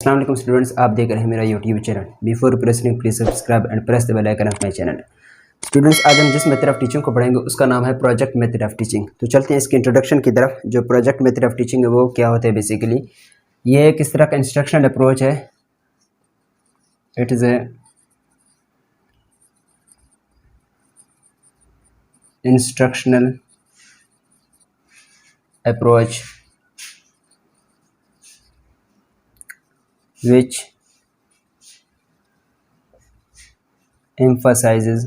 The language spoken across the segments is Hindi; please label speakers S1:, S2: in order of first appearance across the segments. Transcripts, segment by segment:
S1: अस्सलाम वालेकुम स्टूडेंट्स, आप देख रहे हैं मेरा YouTube channel. Before pressing please subscribe and press the bell icon of my channel. Students, आज हम जिस मेथड ऑफ टीचिंग को पढ़ेंगे उसका नाम है प्रोजेक्ट मेथड ऑफ टीचिंग। तो चलते हैं इसके इंट्रोडक्शन की तरफ। जो प्रोजेक्ट मेथड ऑफ टीचिंग है वो क्या होता है बेसिकली, ये किस तरह का इंस्ट्रक्शनल अप्रोच है। It is a instructional approach which emphasizes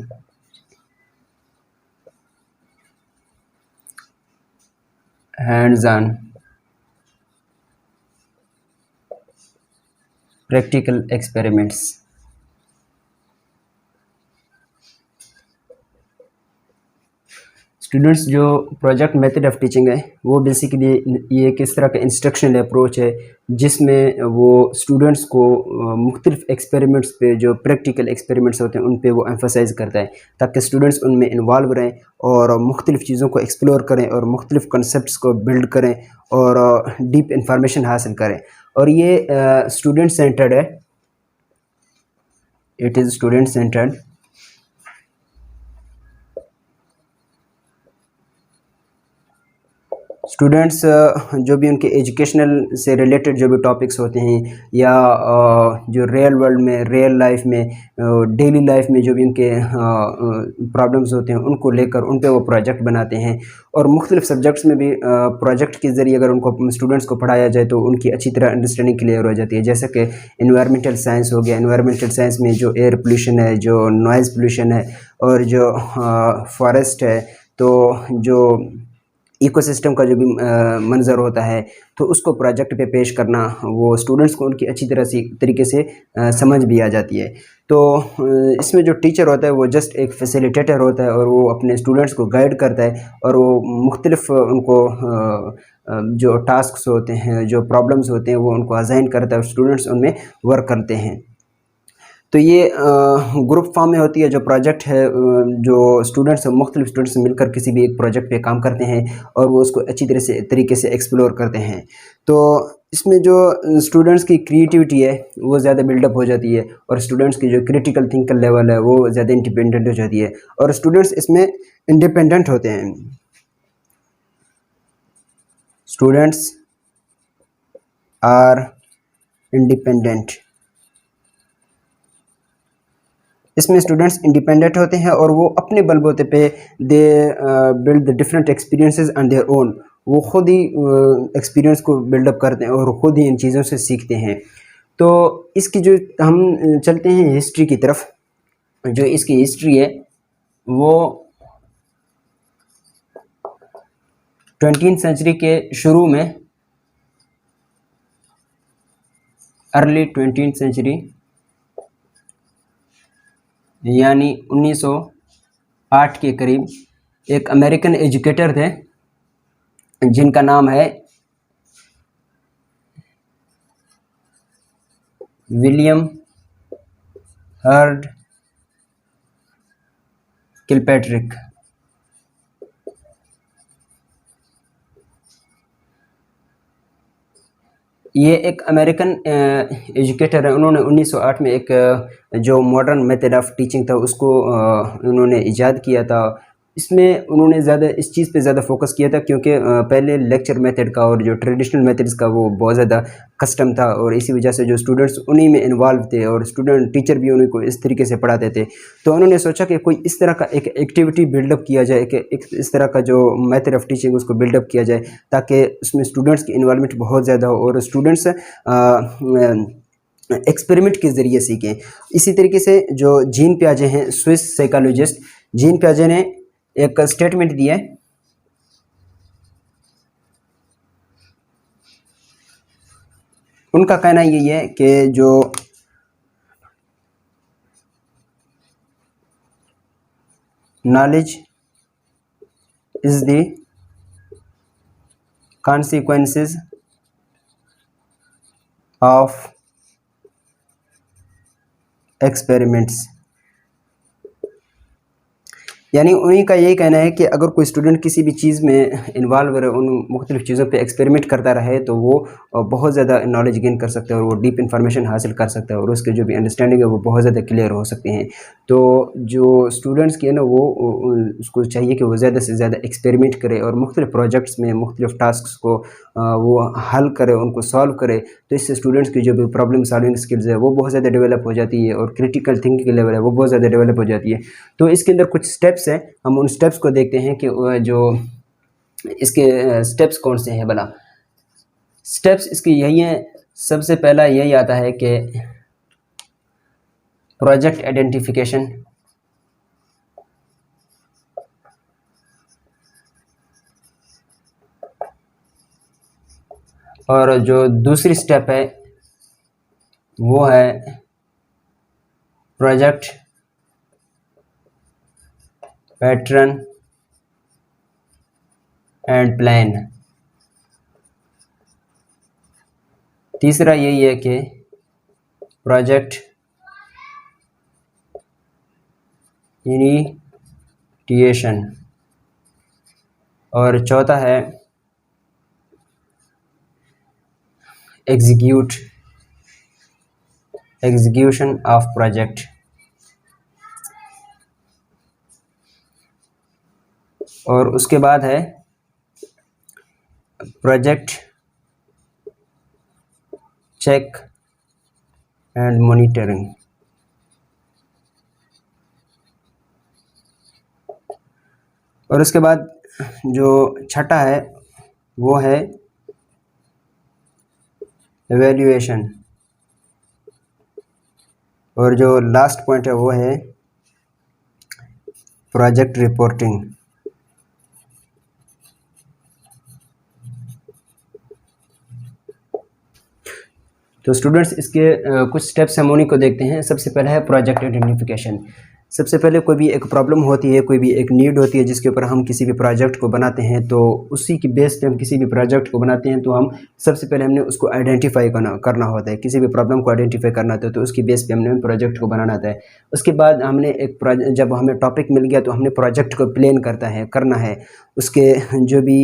S1: hands-on practical experiments। Students, जो प्रोजेक्ट मेथड ऑफ टीचिंग है वो बेसिकली ये किस तरह का इंस्ट्रक्शनल अप्रोच है जिसमें वो स्टूडेंट्स को मुख्तलिफ एक्सपेरिमेंट्स पे, जो प्रैक्टिकल एक्सपेरिमेंट्स होते हैं उन पे वो एम्फसाइज़ करता है ताकि स्टूडेंट्स उनमें इन्वॉल्व रहें और मुख्तलिफ चीज़ों को एक्सप्लोर करें और मुख्तलिफ कंसेप्ट्स को बिल्ड करें और डीप इंफॉर्मेशन हासिल करें। और ये स्टूडेंट सेंटर्ड है। It is student centred. Students जो भी उनके एजुकेशनल से रिलेटेड जो भी टॉपिक्स होते हैं या जो रियल वर्ल्ड में, रियल लाइफ में, डेली लाइफ में जो भी उनके प्रॉब्लम्स होते हैं उनको लेकर उन पे वो प्रोजेक्ट बनाते हैं। और मुख्तलिफ सब्जेक्ट्स में भी प्रोजेक्ट के ज़रिए अगर उनको स्टूडेंट्स को पढ़ाया जाए तो उनकी अच्छी तरह अंडरस्टैंडिंग क्लियर हो जाती है। जैसे कि इन्वायरमेंटल साइंस हो गया। इन्वायरमेंटल साइंस में जो एयर पोल्यूशन है, जो नॉइज़ पोल्यूशन है और जो फॉरेस्ट है, तो जो इकोसिस्टम का जो भी मंजर होता है तो उसको प्रोजेक्ट पे पेश करना, वो स्टूडेंट्स को उनकी अच्छी तरह से तरीके से समझ भी आ जाती है। तो इसमें जो टीचर होता है वो जस्ट एक फैसिलिटेटर होता है और वो अपने स्टूडेंट्स को गाइड करता है और वो मुख्तलिफ उनको जो टास्क्स होते हैं, जो प्रॉब्लम्स होते हैं वो उनको असाइन करता है और स्टूडेंट्स उनमें वर्क करते हैं। तो ये ग्रुप फॉर्म में होती है जो प्रोजेक्ट है, जो स्टूडेंट्स मुख्तलिफ स्टूडेंट्स मिलकर किसी भी एक प्रोजेक्ट पे काम करते हैं और वो उसको अच्छी तरह से तरीके से एक्सप्लोर करते हैं। तो इसमें जो स्टूडेंट्स की क्रिएटिविटी है वो ज़्यादा बिल्डअप हो जाती है और स्टूडेंट्स की जो क्रिटिकल थिंकिंग लेवल है वो ज़्यादा इंडिपेंडेंट हो जाती है और स्टूडेंट्स इसमें इंडिपेंडेंट होते हैं। Students are independent. इसमें स्टूडेंट्स इंडिपेंडेंट होते हैं और वो अपने बलबूते पे they build the different experiences and their own. वो खुद ही एक्सपीरियंस को बिल्डअप करते हैं और ख़ुद ही इन चीज़ों से सीखते हैं। तो इसकी जो हम चलते हैं हिस्ट्री की तरफ। जो इसकी हिस्ट्री है वो 20वीं सेंचुरी के शुरू में, अर्ली 20वीं सेंचुरी यानी 1908 के करीब एक अमेरिकन एजुकेटर थे जिनका नाम है विलियम हर्ड किलपैट्रिक। ये एक अमेरिकन एजुकेटर है। उन्होंने 1908 में एक जो मॉडर्न मेथड ऑफ टीचिंग था उसको उन्होंने इजाद किया था। इसमें उन्होंने ज़्यादा इस चीज़ पे ज़्यादा फोकस किया था क्योंकि पहले लेक्चर मेथड का और जो ट्रेडिशनल मेथड्स का वो बहुत ज़्यादा कस्टम था और इसी वजह से जो स्टूडेंट्स उन्हीं में इन्वॉल्व थे और स्टूडेंट टीचर भी उन्हीं को इस तरीके से पढ़ाते थे। तो उन्होंने सोचा कि कोई इस तरह का एक एक्टिविटी बिल्डअप किया जाए, कि एक इस तरह का जो मेथड ऑफ टीचिंग उसको बिल्डअप किया जाए ताकि उसमें स्टूडेंट्स की इन्वॉल्वमेंट बहुत ज़्यादा हो और स्टूडेंट्स एक्सपेरिमेंट के ज़रिए सीखें। इसी तरीके से जो जीन पियाजे हैं, स्विस साइकोलॉजिस्ट जीन पियाजे ने एक स्टेटमेंट दिया है। उनका कहना यही है कि जो knowledge is the consequences of experiments। यानी उन्हीं का यही कहना है कि अगर कोई स्टूडेंट किसी भी चीज़ में इन्वॉल्व रहे, उन मुख्तलिफ़ चीज़ों पे एक्सपेरिमेंट करता रहे, तो वो बहुत ज़्यादा नॉलेज गेन कर सकता है और वो डीप इन्फॉर्मेशन हासिल कर सकता है और उसके जो भी अंडरस्टैंडिंग है वो बहुत ज़्यादा क्लियर हो सकती हैं। तो जो स्टूडेंट्स की है ना, वो उसको चाहिए कि वो ज़्यादा से ज़्यादा एक्सपेरिमेंट करे और मुख्तलिफ़ प्रोजेक्ट्स में मुख्तलिफ़ टास्क को वो हल करे, उनको सॉल्व करे। तो इससे स्टूडेंट्स की जो भी प्रॉब्लम सॉल्विंग स्किल्स है वो बहुत ज़्यादा डेवलप हो जाती है और क्रिटिकल थिंकिंग की लेवल है वो बहुत ज़्यादा डेवलप हो जाती है। तो इसके अंदर कुछ स्टेप्स हैं, हम उन स्टेप्स को देखते हैं कि जो इसके स्टेप्स कौन से हैं भला। स्टेप्स इसके यही हैं, सबसे पहला यही आता है कि प्रोजेक्ट आइडेंटिफिकेशन, और जो दूसरी स्टेप है वो है प्रोजेक्ट पैटर्न एंड प्लान। तीसरा यही है कि प्रोजेक्ट इनिशिएशन, और चौथा है एग्जीक्यूशन ऑफ प्रोजेक्ट। और उसके बाद है प्रोजेक्ट चेक एंड मॉनिटरिंग। और उसके बाद जो छठा है वो है एवेल्यूएशन, और जो लास्ट पॉइंट है वो है प्रोजेक्ट रिपोर्टिंग। तो स्टूडेंट्स इसके कुछ स्टेप्स हम उन्हीं को देखते हैं। सबसे पहला है प्रोजेक्ट आइडेंटिफिकेशन। सबसे पहले कोई भी एक प्रॉब्लम होती है, कोई भी एक नीड होती है जिसके ऊपर हम किसी भी प्रोजेक्ट को बनाते हैं, तो उसी की बेस पे हम किसी भी प्रोजेक्ट को बनाते हैं तो हम सबसे पहले हमने उसको आइडेंटिफाई करना होता है। किसी भी प्रॉब्लम को आइडेंटिफाई करना होता है तो उसकी बेस पे हमने प्रोजेक्ट को बनाना होता है। उसके बाद हमने जब हमें टॉपिक मिल गया तो हमने प्रोजेक्ट को प्लान करना है। उसके जो भी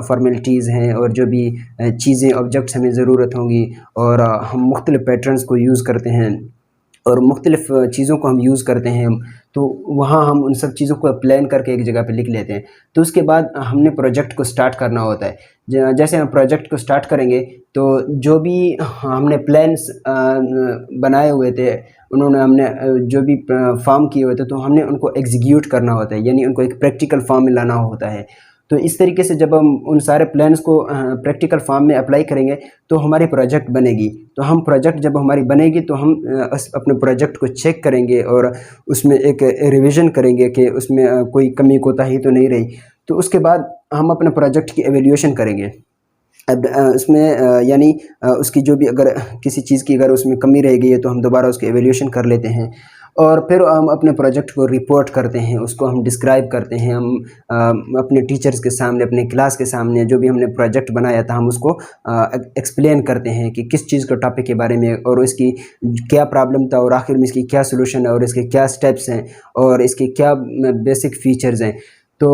S1: फॉर्मेलिटीज़ हैं और जो भी चीज़ें ऑब्जेक्ट्स हमें ज़रूरत होंगी, और हम मुख्तलिफ़ पैटर्न्स को यूज़ करते हैं और मुख्तलिफ़ चीज़ों को हम यूज़ करते हैं, तो वहाँ हम उन सब चीज़ों को प्लान करके एक जगह पे लिख लेते हैं। तो उसके बाद हमने प्रोजेक्ट को स्टार्ट करना होता है। जैसे हम प्रोजेक्ट को स्टार्ट करेंगे तो जो भी हमने प्लान्स बनाए हुए थे, हमने जो भी फॉर्म किए हुए थे, तो हमने उनको एग्जीक्यूट करना होता है, यानी उनको एक प्रैक्टिकल फॉर्म में लाना होता है। तो इस तरीके से जब हम उन सारे प्लान्स को प्रैक्टिकल फॉर्म में अप्लाई करेंगे तो हमारी प्रोजेक्ट बनेगी। तो हम प्रोजेक्ट जब हमारी बनेगी तो हम अपने प्रोजेक्ट को चेक करेंगे और उसमें एक रिवीजन करेंगे कि उसमें कोई कमी कोताही तो नहीं रही। तो उसके बाद हम अपने प्रोजेक्ट की एवेल्यूएशन करेंगे। अब उसमें यानी उसकी जो भी अगर किसी चीज़ की अगर उसमें कमी रह गई है तो हम दोबारा उसकी एवेल्यूएशन कर लेते हैं और फिर हम अपने प्रोजेक्ट को रिपोर्ट करते हैं, उसको हम डिस्क्राइब करते हैं। हम अपने टीचर्स के सामने, अपने क्लास के सामने जो भी हमने प्रोजेक्ट बनाया था हम उसको एक्सप्लेन करते हैं कि किस चीज़ के टॉपिक के बारे में और इसकी क्या प्रॉब्लम था और आखिर में इसकी क्या सलूशन है और इसके क्या स्टेप्स हैं और इसके क्या बेसिक फ़ीचर्स हैं। तो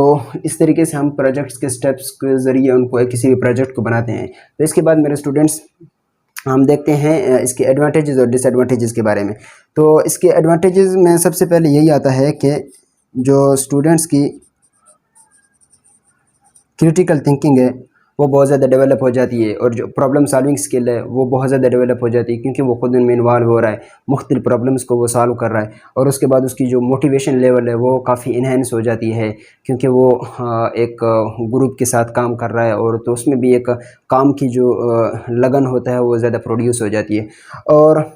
S1: इस तरीके से हम प्रोजेक्ट्स के स्टेप्स के ज़रिए उनको किसी भी प्रोजेक्ट को बनाते हैं। तो इसके बाद मेरे स्टूडेंट्स हम देखते हैं इसके एडवांटेजेस और डिसएडवांटेजेस के बारे में। तो इसके एडवांटेजेस में सबसे पहले यही आता है कि जो स्टूडेंट्स की क्रिटिकल थिंकिंग है वो बहुत ज़्यादा डेवलप हो जाती है और जो प्रॉब्लम सॉल्विंग स्किल है वो बहुत ज़्यादा डेवलप हो जाती है, क्योंकि वो खुद उनमें इन्वॉल्व हो रहा है, मुख्तलिफ प्रॉब्लम्स को वो सॉल्व कर रहा है। और उसके बाद उसकी जो मोटिवेशन लेवल है वो काफ़ी इन्हेंस हो जाती है, क्योंकि वो एक ग्रुप के साथ काम कर रहा है और तो उसमें भी एक काम की जो लगन होता है वो ज़्यादा प्रोड्यूस हो जाती है। और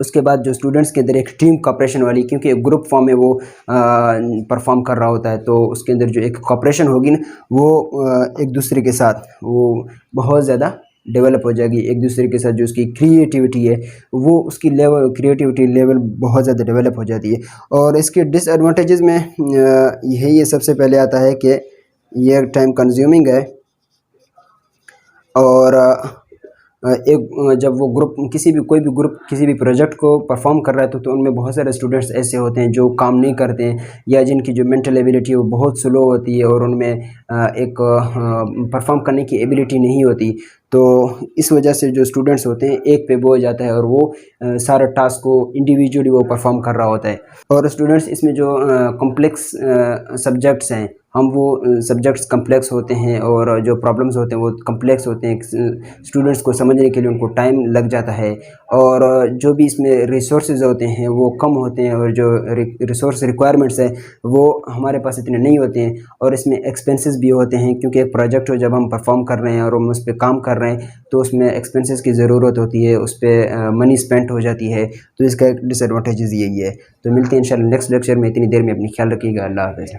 S1: उसके बाद जो स्टूडेंट्स के अंदर एक टीम कॉपरेशन वाली, क्योंकि एक ग्रुप फॉर्म में वो परफॉर्म कर रहा होता है, तो उसके अंदर जो एक कॉपरेशन होगी ना वो एक दूसरे के साथ वो बहुत ज़्यादा डेवलप हो जाएगी। एक दूसरे के साथ जो उसकी क्रिएटिविटी है वो उसकी क्रिएटिविटी लेवल बहुत ज़्यादा डेवलप हो जाती है। और इसके डिसएडवांटेजेस में यही सबसे पहले आता है कि ये टाइम कंज्यूमिंग है और जब वो ग्रुप कोई भी ग्रुप किसी भी प्रोजेक्ट को परफॉर्म कर रहा है तो उनमें बहुत सारे स्टूडेंट्स ऐसे होते हैं जो काम नहीं करते हैं, या जिनकी जो मेंटल एबिलिटी है वो बहुत स्लो होती है और उनमें एक परफॉर्म करने की एबिलिटी नहीं होती। तो इस वजह से जो स्टूडेंट्स होते हैं एक पे बोझ जाता है और वो सारा टास्क को इंडिविजुअली वो परफॉर्म कर रहा होता है। और स्टूडेंट्स इसमें जो कॉम्प्लेक्स सब्जेक्ट्स हैं, हम वो सब्जेक्ट्स कम्प्लेक्स होते हैं और जो प्रॉब्लम्स होते हैं वो कम्प्लेक्स होते हैं, स्टूडेंट्स को समझने के लिए उनको टाइम लग जाता है। और जो भी इसमें रिसोर्सेज होते हैं वो कम होते हैं और जो रिसोर्स रिक्वायरमेंट्स है वो हमारे पास इतने नहीं होते हैं। और इसमें एक्सपेंसेस भी होते हैं, क्योंकि एक प्रोजेक्ट हो जब हम परफॉर्म कर रहे हैं और हम उस पर काम कर रहे हैं तो उसमें एक्सपेंसेस की ज़रूरत होती है, उस पर मनी स्पेंड हो जाती है। तो इसका एक डिसएडवांटेजेस यही है। तो मिलते हैं इंशाल्लाह नेक्स्ट लेक्चर में। इतनी देर में अपनी ख्याल रखिएगा। अल्लाह हाफ़िज़।